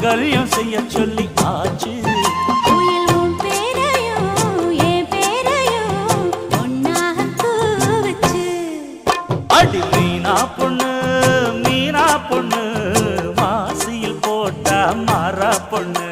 மாங்கல்யம் செய்ய சொல்லி ஆச்சு. அடி மீனா பொண்ணு மீனா பொண்ணு மாசியில் போட்டா மாறா பொண்ணு.